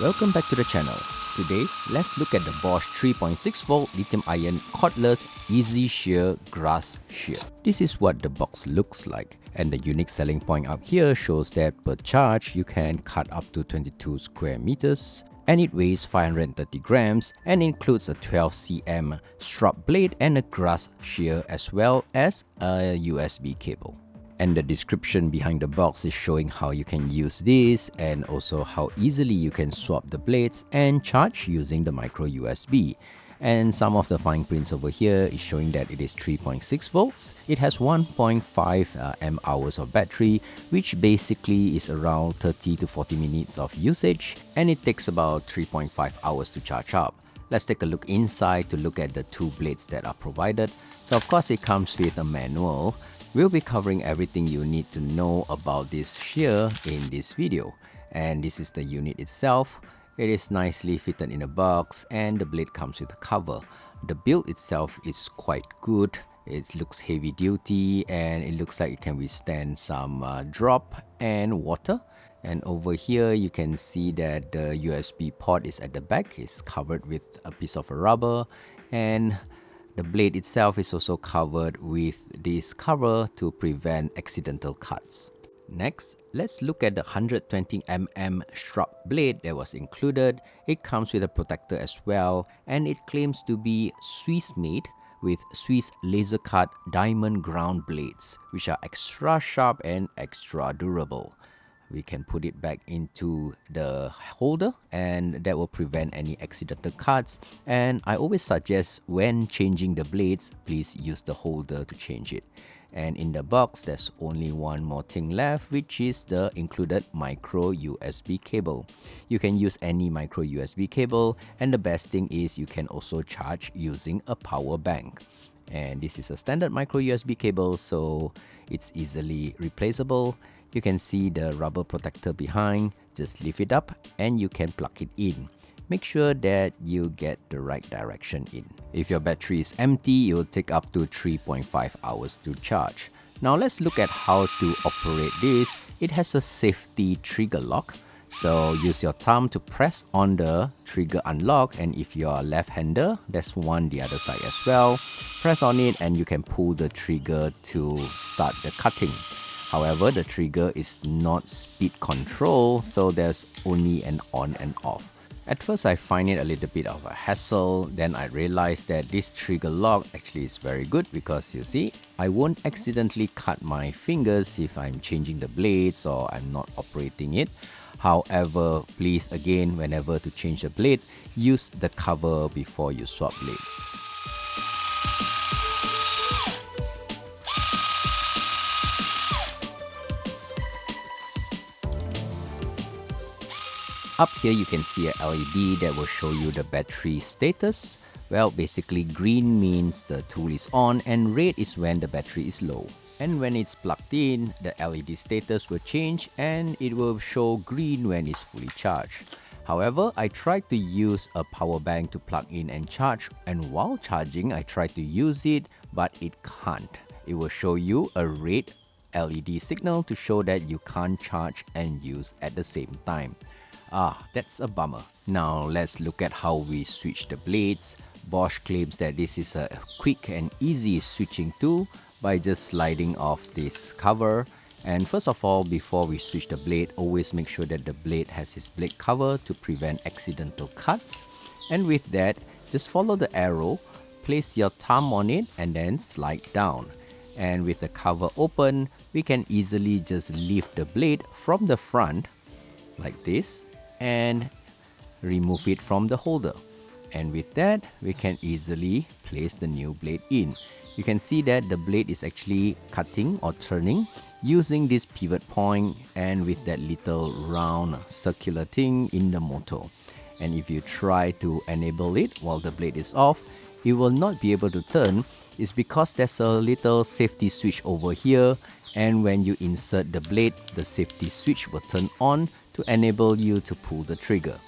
Welcome back to the channel. Today, let's look at the Bosch 3.6V lithium-ion cordless EasyShear grass shear. This is what the box looks like, and the unique selling point up here shows that per charge you can cut up to 22 square meters, and it weighs 530 grams and includes a 12 cm Shrub blade and a grass shear as well as a USB cable. And the description behind the box is showing how you can use this and also how easily you can swap the blades and charge using the micro USB. And some of the fine prints over here is showing that it is 3.6 volts. It has 1.5 amp hours of battery, which basically is around 30 to 40 minutes of usage, and it takes about 3.5 hours to charge up. Let's take a look inside to look at the two blades that are provided. So of course it comes with a manual. We'll be covering everything you need to know about this shear in this video. And this is the unit itself. It is nicely fitted in a box and the blade comes with a cover. The build itself is quite good. It looks heavy duty and it looks like it can withstand some drop and water. And over here you can see that the USB port is at the back. It's covered with a piece of rubber, and the blade itself is also covered with this cover to prevent accidental cuts. Next, let's look at the 120mm Shrub blade that was included. It comes with a protector as well, and it claims to be Swiss made with Swiss laser cut diamond ground blades, which are extra sharp and extra durable. We can put it back into the holder and that will prevent any accidental cuts. And I always suggest when changing the blades, please use the holder to change it. And in the box, there's only one more thing left, which is the included micro USB cable. You can use any micro USB cable, and the best thing is you can also charge using a power bank. And this is a standard micro USB cable, so it's easily replaceable. You can see the rubber protector behind. Just lift it up and you can plug it in. Make sure that you get the right direction in. If your battery is empty, it will take up to 3.5 hours to charge. Now let's look at how to operate this. It has a safety trigger lock. So use your thumb to press on the trigger unlock, and if you are left-hander, there's one the other side as well. Press on it and you can pull the trigger to start the cutting. However, the trigger is not speed control, so there's only an on and off. At first, I find it a little bit of a hassle. Then I realized that this trigger lock actually is very good because you see, I won't accidentally cut my fingers if I'm changing the blades or I'm not operating it. However, please again, whenever to change the blade, use the cover before you swap blades. Up here you can see a LED that will show you the battery status. Well, basically green means the tool is on and red is when the battery is low. And when it's plugged in, the LED status will change and it will show green when it's fully charged. However, I tried to use a power bank to plug in and charge, and while charging I tried to use it, but it can't. It will show you a red LED signal to show that you can't charge and use at the same time. That's a bummer. Now let's look at how we switch the blades. Bosch claims that this is a quick and easy switching tool by just sliding off this cover. And first of all, before we switch the blade, always make sure that the blade has its blade cover to prevent accidental cuts. And with that, just follow the arrow, place your thumb on it and then slide down. And with the cover open, we can easily just lift the blade from the front like this and remove it from the holder. And with that, we can easily place the new blade in. You can see that the blade is actually cutting or turning using this pivot point and with that little round circular thing in the motor. And if you try to enable it while the blade is off, you will not be able to turn. It's because there's a little safety switch over here, and when you insert the blade, the safety switch will turn on to enable you to pull the trigger.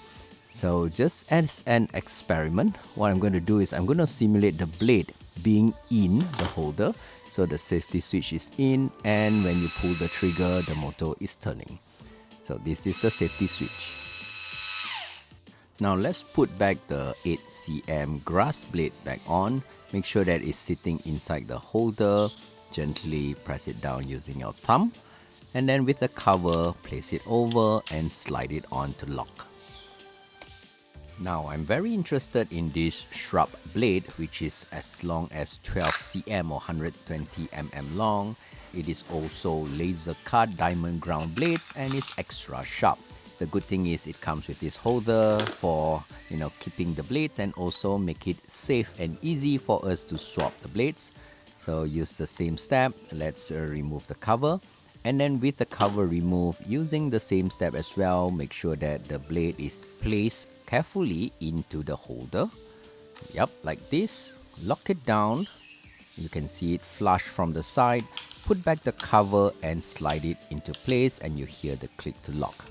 So just as an experiment, what I'm going to do is I'm going to simulate the blade being in the holder. So the safety switch is in, and when you pull the trigger, the motor is turning. So this is the safety switch. Now let's put back the 8 cm grass blade back on. Make sure that it's sitting inside the holder. Gently press it down using your thumb. And then with the cover, place it over and slide it on to lock. Now I'm very interested in this Shrub blade, which is as long as 12 cm or 120 mm long. It is also laser cut diamond ground blades and is extra sharp. The good thing is it comes with this holder for keeping the blades, and also make it safe and easy for us to swap the blades. So use the same step. Let's remove the cover. And then with the cover removed, using the same step as well, make sure that the blade is placed carefully into the holder. Yep, like this. Lock it down. You can see it flush from the side. Put back the cover and slide it into place, and you hear the click to lock.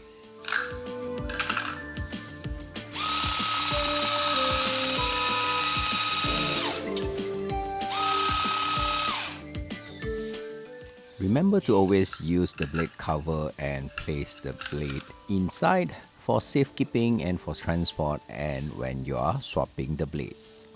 Remember to always use the blade cover and place the blade inside for safekeeping and for transport, and when you are swapping the blades.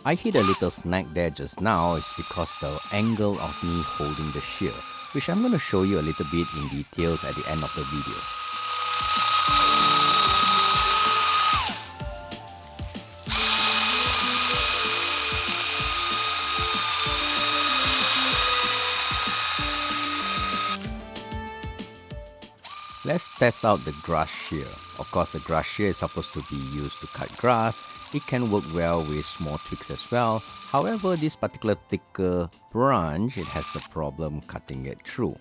I hit a little snag there just now. It's because the angle of me holding the shear, which I'm going to show you a little bit in details at the end of the video. Let's test out the grass shear. Of course, the grass shear is supposed to be used to cut grass. It can work well with small twigs as well. However, this particular thicker branch, it has a problem cutting it through.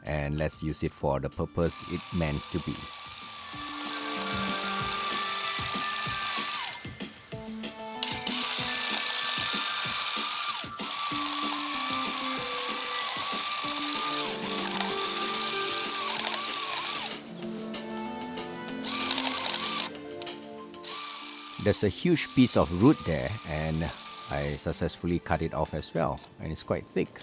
And let's use it for the purpose it meant to be. There's a huge piece of root there, and I successfully cut it off as well, and it's quite thick.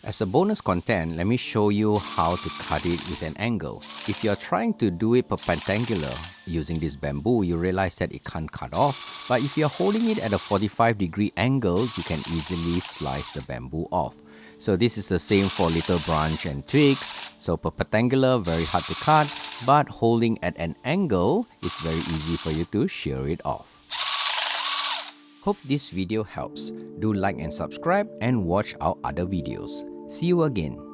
As a bonus content, let me show you how to cut it with an angle. If you're trying to do it perpendicular using this bamboo, you realize that it can't cut off. But if you're holding it at a 45-degree angle, you can easily slice the bamboo off. So this is the same for little branch and twigs. So perpendicular, very hard to cut, but holding at an angle is very easy for you to shear it off. Hope this video helps. Do like and subscribe and watch our other videos. See you again.